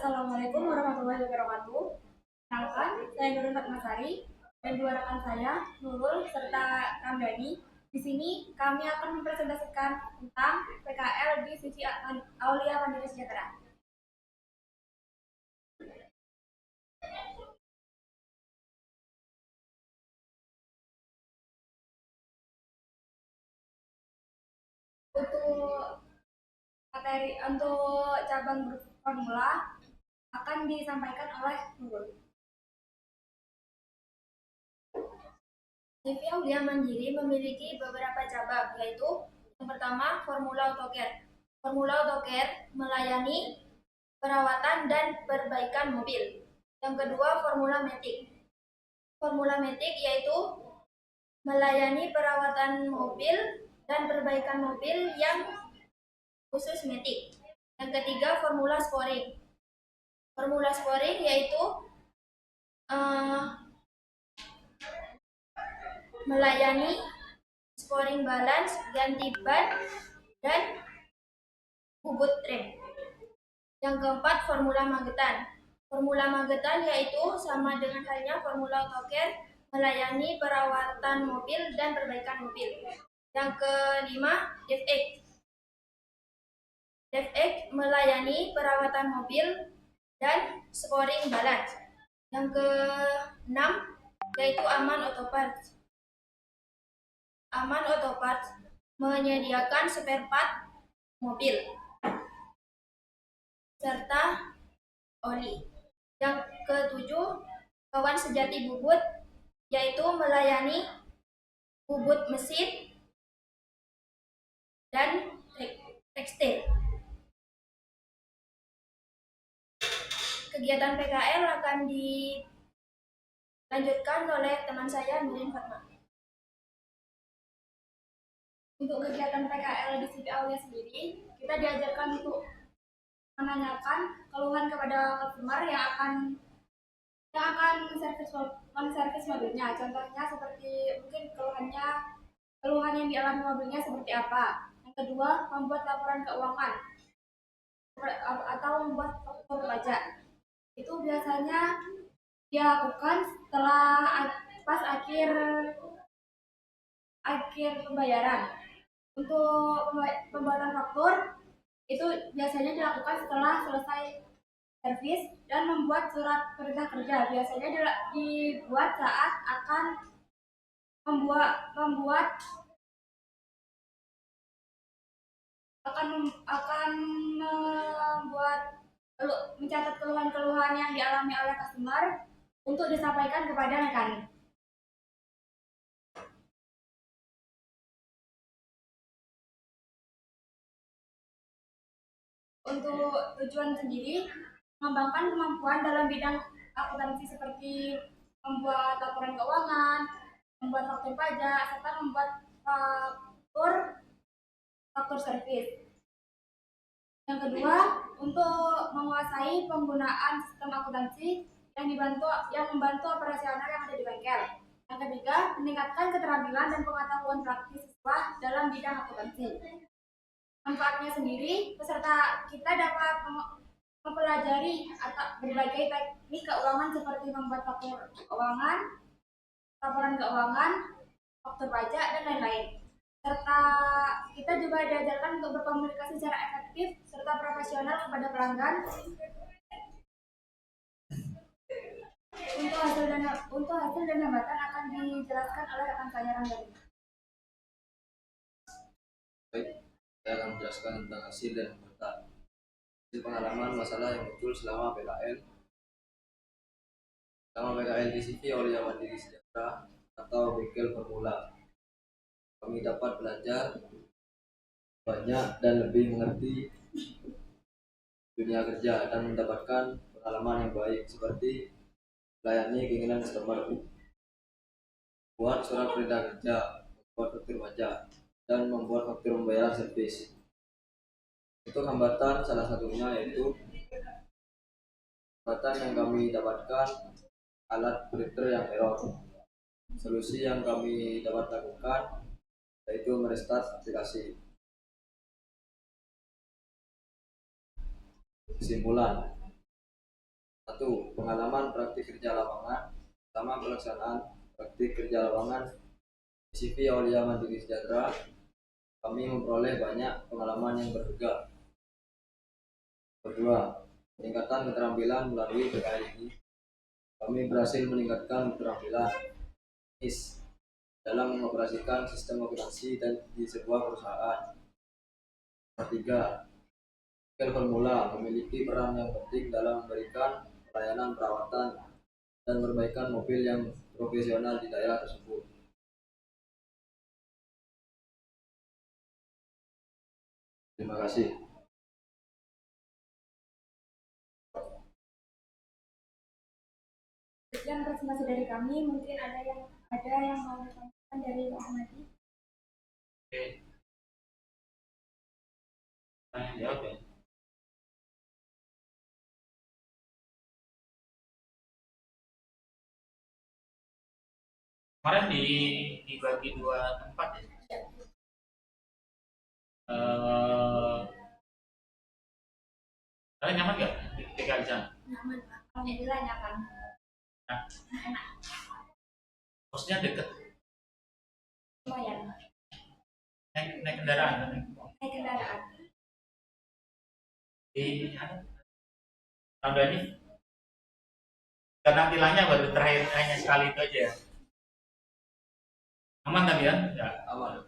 Assalamualaikum warahmatullahi wabarakatuh. Perkenalkan, saya Nurul Fatmasari dan dua rekan saya, Nurul serta Ramdhani. Di sini kami akan mempresentasikan tentang PKL di sisi Aulia Mandiri Sejahtera. Untuk untuk cabang grup formula akan disampaikan oleh Nurul. CV Aulia Mandiri memiliki beberapa cabang, yaitu yang pertama Formula AutoCare. Formula AutoCare melayani perawatan dan perbaikan mobil. Yang kedua, Formula Matic. Formula Matic yaitu melayani perawatan mobil dan perbaikan mobil yang khusus Matic. Yang ketiga, Formula Scoring. Formula Scoring yaitu melayani scoring balance, ganti ban, dan bubut rem. Yang keempat, Formula Magetan. Formula Magetan yaitu sama dengan halnya Formula AutoCare, melayani perawatan mobil dan perbaikan mobil. Yang kelima, DevX. DevX melayani perawatan mobil dan scoring balance. Yang keenam, yaitu Aman Auto Parts. Aman Auto Parts menyediakan spare part mobil serta oli. Yang ketujuh, Kawan Sejati Bubut, yaitu melayani bubut mesin dan tekstil. Kegiatan PKL akan dilanjutkan oleh teman saya, Nurin Fatma. Untuk kegiatan PKL di CV Aulia sendiri, kita diajarkan untuk menanyakan keluhan kepada customer yang akan servis mobilnya. Contohnya seperti mungkin keluhan yang dialami mobilnya seperti apa. Yang kedua, membuat laporan keuangan atau membuat faktur pajak. Itu biasanya dilakukan setelah pas akhir pembayaran. Untuk pembuatan faktur itu biasanya dilakukan setelah selesai servis dan membuat surat perintah kerja. Biasanya dibuat saat akan membuat mencatat keluhan-keluhan yang dialami oleh customer untuk disampaikan kepada mekanik. Untuk tujuan sendiri, mengembangkan kemampuan dalam bidang akuntansi seperti membuat laporan keuangan, membuat faktur pajak, serta membuat faktur servis. Yang kedua, untuk menguasai penggunaan sistem akuntansi yang membantu operasional yang ada di bengkel. Yang ketiga, meningkatkan keterampilan dan pengetahuan praktis siswa dalam bidang akuntansi. Manfaatnya sendiri, peserta kita dapat mempelajari berbagai teknik keuangan seperti membuat faktur keuangan, laporan keuangan, faktur pajak, dan lain-lain. Serta kita juga diajarkan untuk berkomunikasi secara efektif serta profesional kepada pelanggan. Untuk hasil dan hambatan akan dijelaskan oleh rekan saya Ramdhani. Baik, saya akan menjelaskan tentang hasil dan hambatan. Hasil pengalaman masalah yang muncul selama PKL. Selama PKL di CV Aulia Mandiri Sejahtera atau bengkel formula, kami dapat belajar banyak dan lebih mengerti dunia kerja dan mendapatkan pengalaman yang baik seperti melayani keinginan customer, buat surat perintah kerja, membuat faktur pajak, dan membuat faktur pembayaran servis. Untuk hambatan salah satunya yaitu hambatan yang kami dapatkan alat printer yang error. Solusi yang kami dapat lakukan yaitu merestart aplikasi. Kesimpulan, 1. Pengalaman praktik kerja lapangan. Pertama, pelaksanaan praktik kerja lapangan di CV Aulia Mandiri Sejahtera. Kami memperoleh banyak pengalaman yang berharga. Kedua, peningkatan keterampilan melalui PKL ini. Kami berhasil meningkatkan keterampilan teknis dalam mengoperasikan sistem operasi dan di sebuah perusahaan. Ketiga, Bengkel Formula memiliki peran yang penting dalam memberikan pelayanan perawatan dan perbaikan mobil yang profesional di daerah tersebut. Terima kasih. Sekian presentasi dari kami. Mungkin ada yang mau ditanyakan dari Pak Ahmadi. Oke. Tanya jawab ya. Kemarin dibagi 2 tempat ya. Kalian nyaman nggak di TKL sana? Nyaman, Pak. Alhamdulillah nyaman. Nah, Enak. posnya deket. Lumayan. Naik kendaraan. Naik kendaraan. Di Anda ini karena tilangnya baru terakhir hanya sekali itu aja. Aman tadi ya? Ya. Aman.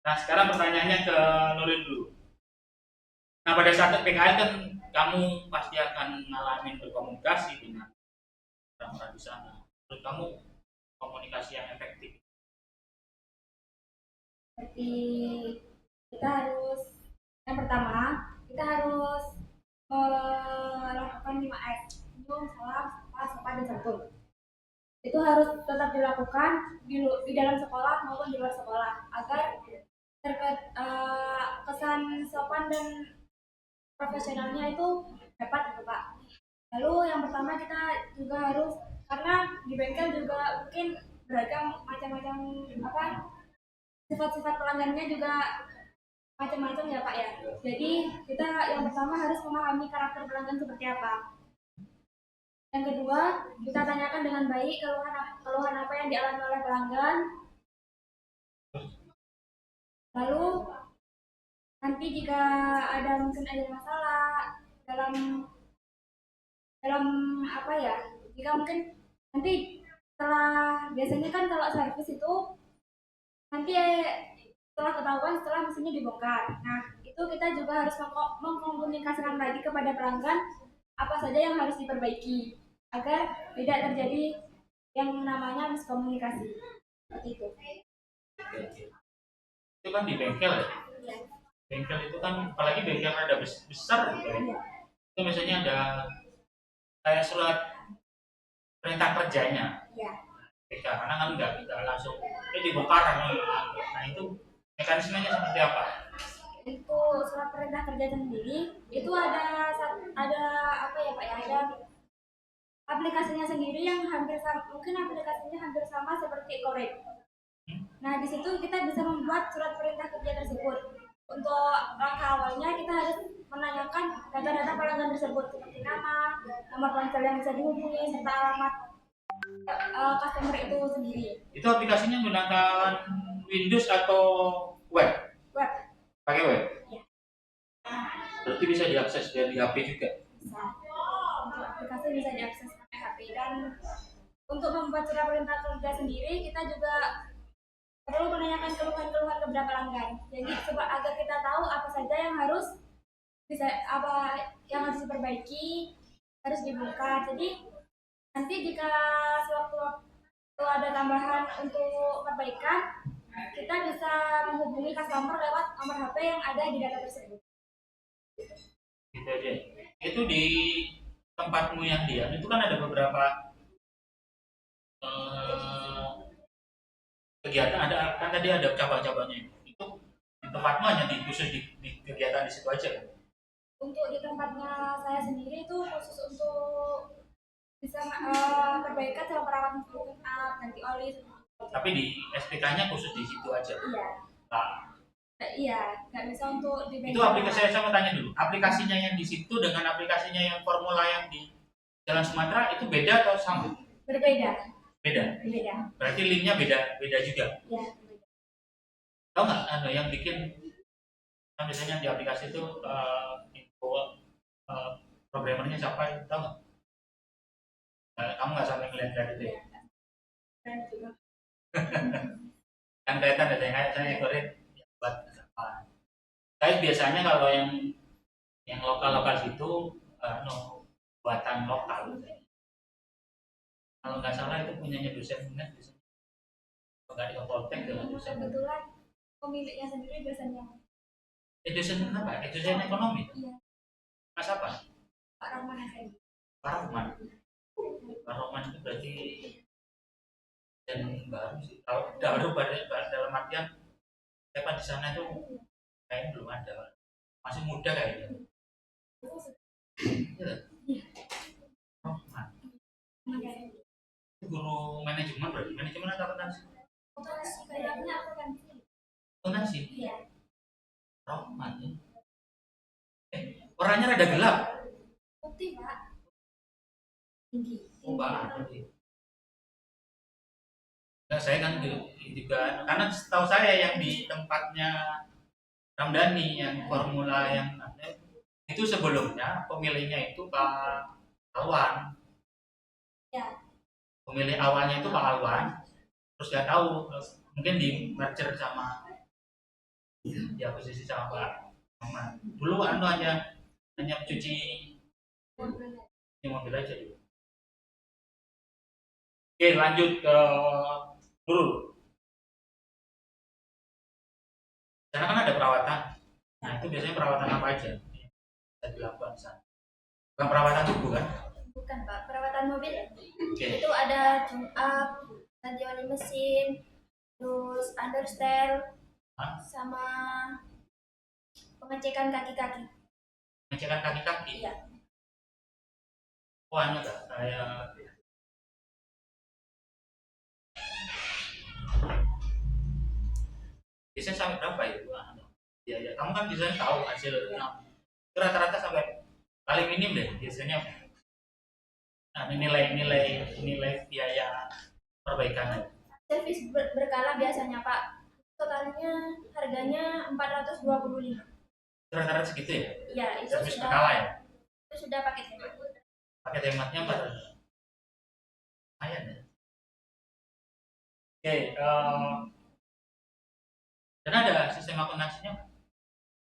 Nah sekarang pertanyaannya ke Nuril dulu. Nah pada saat PKL kan kamu pasti akan ngalamin berkomunikasi dengan orang-orang di sana. Menurut kamu komunikasi yang efektif? Seperti yang pertama kita harus melakukan 5S: senyum, salam, sapa, sopan, dan santun. Itu harus tetap dilakukan di dalam sekolah maupun di luar sekolah agar kesan sopan dan profesionalnya itu dapat gitu Pak. Lalu yang pertama kita juga harus, karena di bengkel juga mungkin beragam macam-macam sifat-sifat pelanggannya juga macam-macam ya Pak ya. Jadi kita yang pertama harus memahami karakter pelanggan seperti apa. Yang kedua, kita tanyakan dengan baik keluhan apa yang dialami oleh pelanggan. Lalu nanti jika mungkin ada masalah dalam jika mungkin nanti biasanya kan kalau servis itu nanti setelah ketahuan setelah mesinnya dibongkar. Nah, itu kita juga harus mengkomunikasikan lagi kepada pelanggan apa saja yang harus diperbaiki agar tidak terjadi yang namanya miskomunikasi. Seperti itu. Itu kan di bengkel ya? Ya. Bengkel itu kan, apalagi bengkel ada besar gitu ya. Itu biasanya ada kayak surat perintah kerjanya. Ya. Karena kan nggak langsung dibongkar. Nah itu mekanismenya seperti apa? Itu surat perintah kerja sendiri itu ada apa ya Pak ya, ada aplikasinya sendiri yang hampir sama, mungkin aplikasinya hampir sama seperti Correct. Nah di situ kita bisa membuat surat perintah kerja tersebut. Untuk langkah awalnya kita harus menanyakan data-data pelanggan tersebut seperti nama, nomor ponsel yang bisa dihubungi, serta alamat customer itu sendiri. Itu aplikasinya menggunakan Windows atau web? Web. Pakai web? Ya. Berarti bisa diakses dari HP juga? Bisa. Untuk aplikasi bisa diakses pakai HP. Dan untuk membuat surat perintah kerja sendiri kita juga perlu menanyakan keluhan-keluhan kepada pelanggan. Jadi agar kita tahu apa saja yang harus diperbaiki, harus dibongkar. Jadi nanti jika sewaktu ada tambahan untuk perbaikan, kita bisa menghubungi customer lewat nomor HP yang ada di data tersebut. Gitu aja. Itu di tempatmu yang itu kan ada beberapa kegiatan, kan tadi ada cabang-cabangnya. Itu di tempatmu hanya khusus di kegiatan di situ aja kan? Untuk di tempatnya saya sendiri itu khusus untuk bisa perbaikan sama perawatan tune up, ganti oli. Tapi di SPK-nya khusus di situ aja. Iya. Nah, iya, nggak bisa untuk di itu aplikasi, saya mau tanya dulu, aplikasinya yang di situ dengan aplikasinya yang formula yang di Jalan Sumatera itu beda atau sama? Berbeda. Beda. Berbeda. Berarti linknya beda juga. Ya, berbeda. Tahu nggak yang bikin kan biasanya di aplikasi itu info programmernya siapa? Tahu nggak? Kamu nggak sampai ngeliat itu ya? Dan juga Kan kelihatan ada saya ekornya buat apa? Tapi biasanya kalau yang lokal situ buatan lokal. Kalau nggak salah itu punyanya dosen dosen nggak di Poltek dengan dosen. kebetulan pemiliknya sendiri biasanya Dosen apa? Dosen ekonomi. iya Mas apa? Pak Rahman Effendi. Pak Rahman. Pak Rahman itu berarti dan baru sih. Kalau baru dalam artian siapa di sana itu kayaknya belum ada. Masih muda kayaknya. Iya. Rahman. Itu guru manajemen berarti. Manajemen atau akuntansi? Akuntansi kayaknya akuntansi. Akuntansi. Iya. Rahman ya. Orangnya rada gelap. Putih Pak. Tinggi. Oh, Pak. Nah, saya kan juga karena setahu saya yang di tempatnya Ramdhani yang formula yang ada itu sebelumnya pemilihnya itu Pak Alwan. Ya. Pemilih awalnya itu Pak Alwan. Terus nggak tahu mungkin di merger sama di posisi sama Pak Ahmad. Dulu hanya cuci mobil aja. Oke, lanjut ke Nurul. Karena kan ada perawatan. Nah, itu biasanya perawatan apa aja yang bisa dilakukan di sana? Bukan perawatan tubuh kan? Bukan Pak, perawatan mobil. Oke. Itu ada tune up, ganti oli mesin, terus understel, sama pengecekan kaki-kaki. Pengecekan kaki-kaki. Iya. Wah, ini enggak kayak biasanya sampai berapa ya? Ya, kamu kan biasanya tahu hasil. Nah, rata-rata sampai paling minim deh biasanya. Nah, nilai biaya perbaikannya. Servis berkala biasanya Pak. Totalnya harganya 425. Rata-rata segitu ya? Iya, itu Servis sudah berkala ya? itu sudah paket hemat. Paket hematnya 400. Lumayan ya. Oke, dan ada sistem akuntansinya nggak?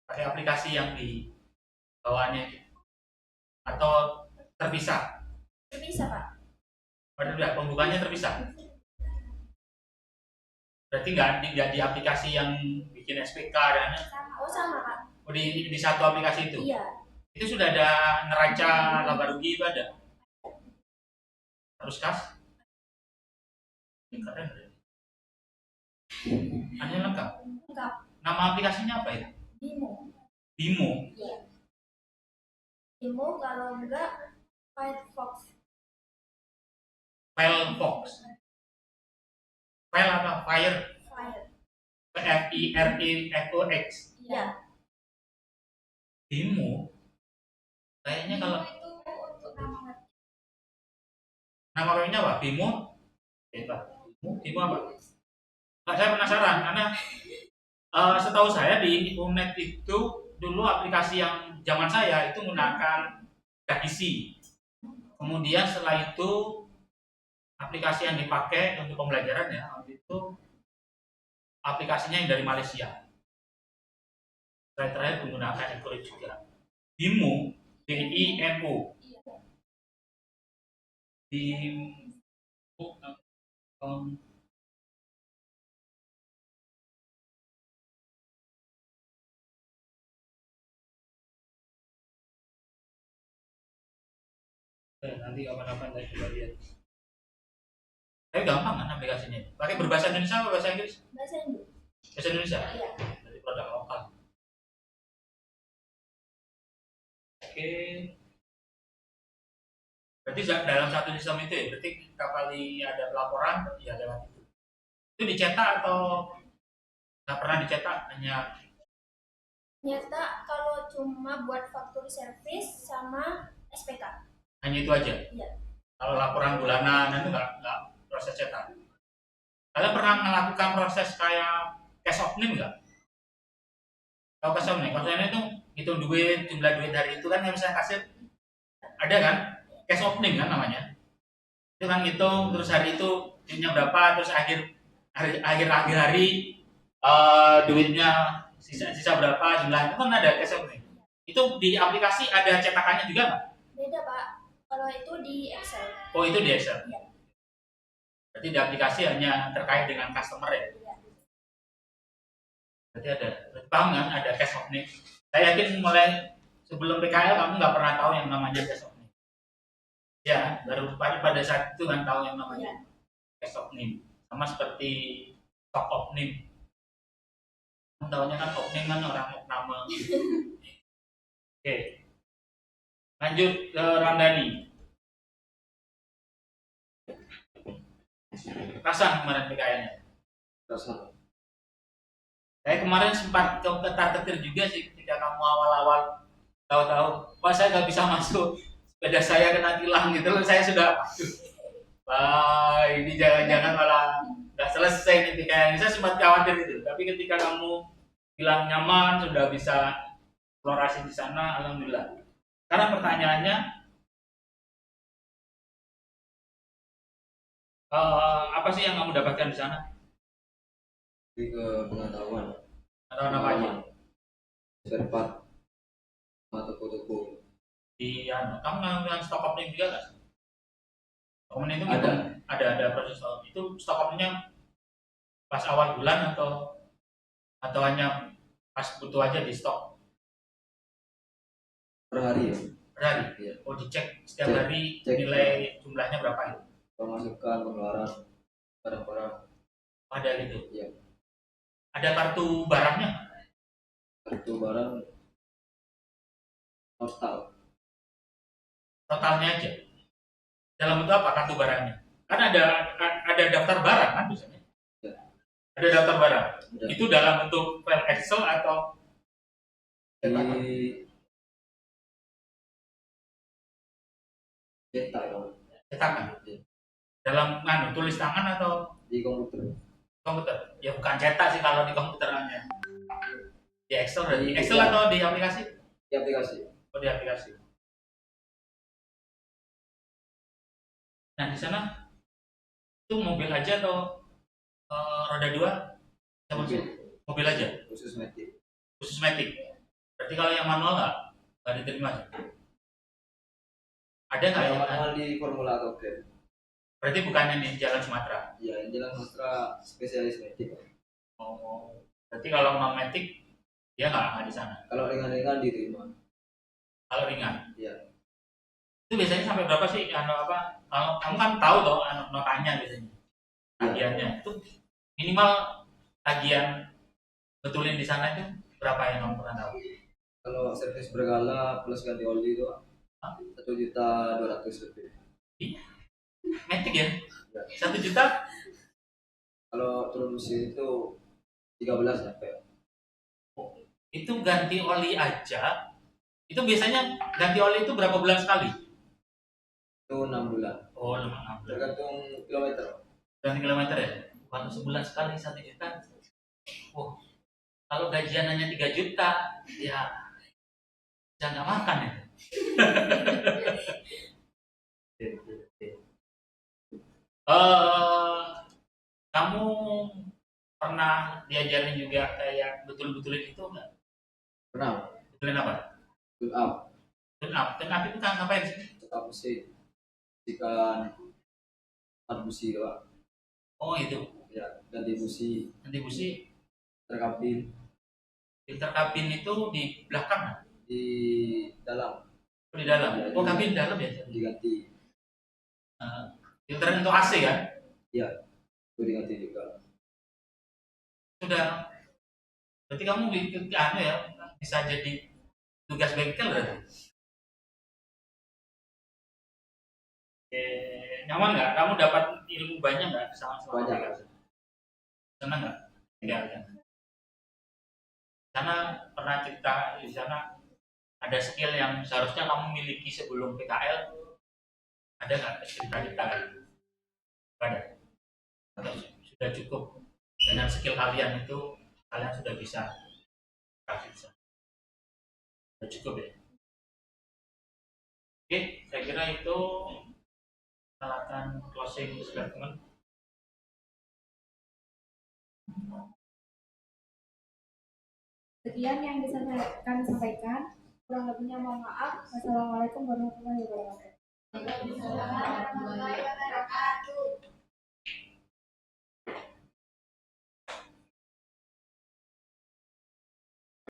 Pakai aplikasi yang di bawaannya atau terpisah? Bisa Pak. Udah pembukaannya terpisah. Berarti nggak di aplikasi yang bikin SPK dan Sama. Oh sama Pak. di satu aplikasi itu. Iya. Itu sudah ada neraca laba rugi itu ada. Harus kas. Keren. Hanya lengkap. Lengkap. Nama aplikasinya apa itu? Bimo. Bimo. Iya. Bimo kalau enggak Firefox. Firefox. File apa? Fire. Firefox. Iya. Bimo. Kayaknya kalau Bimo itu untuk nama webnya apa? Bimo. Bimo apa? Nah, saya penasaran karena setahu saya di Unet itu dulu aplikasi yang zaman saya itu menggunakan Dakisi. Kemudian setelah itu aplikasi yang dipakai untuk pembelajaran ya itu aplikasinya yang dari Malaysia. Terakhir menggunakan Android juga. Bimo, BIMO. Bimo. Nanti kapan-kapan saya coba lihat. Tapi gampang kan aplikasinya? Pakai berbahasa Indonesia atau bahasa Inggris? Bahasa Inggris. Bahasa Indonesia? Iya. Dari produk lokal. Oke. Berarti dalam satu sistem itu ya? Berarti kali ada pelaporan ya lewat itu. Itu dicetak atau nggak pernah dicetak? Hanya Nyata kalau cuma buat faktur servis sama SPK. Hanya itu aja. Iya. Kalau laporan bulanan itu nggak proses cetak. Kalian pernah melakukan proses kayak cash opening nggak? Tahu cash opening? Cash opening itu hitung duit, jumlah duit hari itu kan yang misalnya kasir ada kan? Cash opening kan namanya. Itu kan hitung terus hari itu duitnya berapa, terus akhir hari duitnya sisa berapa jumlahnya, itu kan ada cash opening. Itu di aplikasi ada cetakannya juga nggak? Beda Pak. Kalau itu di Excel. Oh itu di Excel. Iya. Berarti di aplikasi hanya terkait dengan customer ya. Iya. Berarti paham kan ada cash opening. Saya yakin mulai sebelum PKL kamu nggak pernah tahu yang namanya cash opening. Ya, baru pada saat itu kan tahu yang namanya cash opening. Sama seperti stock opening. Kamu tahunya kan opening kan orang nama. Oke. Lanjut ke Randani. Pasang kemarin PKL-nya. Rasa Saya kemarin sempat ketar-ketir juga sih ketika kamu awal-awal tahu-tahu, wah saya nggak bisa masuk, sepeda saya kena tilang gitu loh, saya sudah, aduh, wah ini jangan-jangan malah nggak selesai nih PKL. Saya sempat khawatir itu, tapi ketika kamu bilang nyaman, sudah bisa eksplorasi di sana, alhamdulillah. Sekarang pertanyaannya, apa sih yang kamu dapatkan di sana? lebih ke pengetahuan, Atau apa aja? spare part, sama toko-toko. Kamu ngelakuin stok opening juga nggak? Stok opening itu Ada. ada proses stok. Itu stok openingnya pas awal bulan atau hanya pas butuh aja di stok Per hari ya, per hari? Iya. Oh dicek setiap hari Cek. nilai jumlahnya berapa itu? pemasukan, pengeluaran, barang-barang. Ada gitu. Iya. Ada kartu barangnya? Kartu barang Totalnya aja. Dalam bentuk apa kartu barangnya? Kan ada daftar barang kan biasanya. Ya. Ada daftar barang. Ada. Itu dalam bentuk file Excel atau di cetak ya, cetakan? Dalam tulis tangan atau di komputer. komputer? Ya bukan cetak sih kalau di komputer hanya. Di Excel berarti. Di- Excel ya. atau di aplikasi? Di aplikasi. Oh di aplikasi. Nah di sana itu mobil aja atau roda dua? Sama Mobil. mobil aja. Khusus metik. Khusus matic. Berarti kalau yang manual nggak diterima sih. Ada nggak Kalau yang manual di Formula atau Grand. berarti bukannya di Jalan Sumatera? Iya, yang jalan Mastra spesialis metik. Oh, berarti kalau non matic dia nggak di sana. Kalau ringan-ringan diterima. Kalau ringan, Iya. itu biasanya sampai berapa sih? Kalau kamu kan tahu toh notanya biasanya, tagihannya itu minimal tagihan betulin di sana itu berapa yang kamu pernah tahu? Kalau servis berkala plus ganti oli itu Hah? 1.200.000 lebih. Matic ya? Ya. 1 juta? Kalau turun mesin itu 13 sampai. Itu ganti oli aja. Itu biasanya ganti oli itu berapa bulan sekali? Itu 6 bulan. Oh, 6 bulan. Tergantung kilometer. Ganti kilometer ya? Kalau sebulan sekali 1 juta. Oh, kalau gajian hanya 3 juta, ya bisa nggak makan ya? Kamu pernah diajarin juga kayak betul-betulin itu nggak? Pernah. Betulin apa? Tune up. Tune up. Tune up itu kan ngapain sih? Tune up mesin. Jika 4 busi doang. Oh itu, Ya, ganti busi, nanti busi terkabin filter kabin itu di belakang kan? di dalam Oh, di dalam. Oh kabin dalam ya? diganti. Filter untuk AC kan? Itu diganti juga. Sudah. Berarti kamu bikin ya, bisa jadi tugas bengkel berarti. Nyaman nggak? Kamu dapat ilmu banyak nggak sama Banyak. aplikasi? Senang nggak? Tidak kan? Karena pernah cerita di sana ada skill yang seharusnya kamu miliki sebelum PKL, Ada nggak cerita-cerita? Ada. Atau sudah cukup dengan skill kalian itu kalian sudah bisa kasih sudah cukup ya. Oke, saya kira itu akan closing statement. Sekian yang bisa kami sampaikan. Kurang lebihnya mohon maaf. Wassalamualaikum warahmatullahi wabarakatuh. Waalaikumsalam warahmatullahi wabarakatuh.